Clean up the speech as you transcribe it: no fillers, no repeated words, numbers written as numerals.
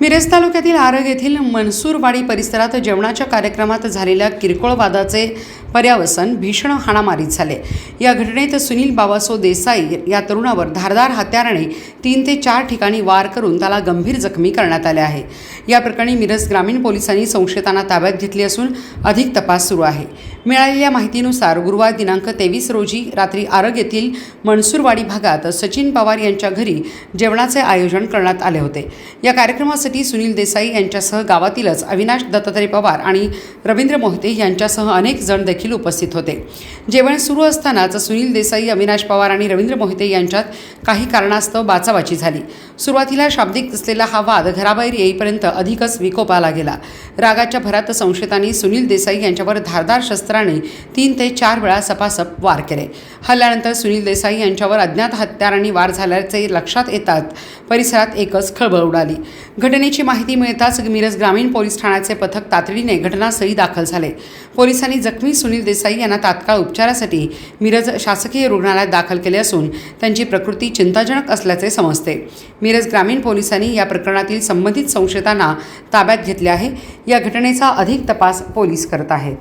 मिरज तालुक्यातील आरग येथील मनसूरवाडी परिसरात जेवणाच्या कार्यक्रमात झालेल्या किरकोळ वादाचे पर्यावसन भीषण हाणामारीत झाले। या घटनेत सुनील बाबासो देसाई या तरुणावर धारदार हत्याराने 3 ते 4 ठिकाणी वार करून त्याला गंभीर जखमी करण्यात आले आहे। या प्रकरणी मिरज ग्रामीण पोलिसांनी संशयितांना ताब्यात घेतले असून अधिक तपास सुरू आहे। मिळालेल्या माहितीनुसार गुरुवार दिनांक 23 रोजी रात्री आरग येथील मनसूरवाडी भागात सचिन पवार यांच्या घरी जेवणाचे आयोजन करण्यात आले होते। या कार्यक्रमासाठी सुनील देसाई यांच्यासह गावातीलच अविनाश दत्तात्रय पवार आणि रवींद्र मोहिते यांच्यासह अनेक जण देखील उपस्थित होते। जेवण सुरू असतानाच सुनील देसाई, अविनाश पवार आणि रवींद्र मोहिते यांच्यात काही कारणास्तव बाचाबाची झाली। सुरुवातीला शाब्दिक असलेला हा वाद घराबाहेर येईपर्यंत अधिकच विकोपाला गेला। रागाच्या भरात संशयितांनी सुनील देसाई यांच्यावर धारदार शस्त्राने 3 ते 4 वेळा सपासप वार केले। हल्ल्यानंतर सुनील देसाई यांच्यावर अज्ञात हत्यारांनी वार झाल्याचे लक्षात येतात परिसरात एकच खळबळ उडाली। घटनेची माहिती मिळताच मिरज ग्रामीण पोलीस ठाण्याचे पथक तातडीने घटनास्थळी दाखल झाले। पोलिसांनी जखमी सुनील देसाई यांना तात्काळ उपचारासाठी मिरज शासकीय रुग्णालयात दाखल केले असून त्यांची प्रकृती चिंताजनक असल्याचे समजते। मिरज ग्रामीण पोलिसांनी या प्रकरणातील संबंधित संशयितांना ताब्यात घेतले आहे। या घटनेचा अधिक तपास पोलीस करत आहेत।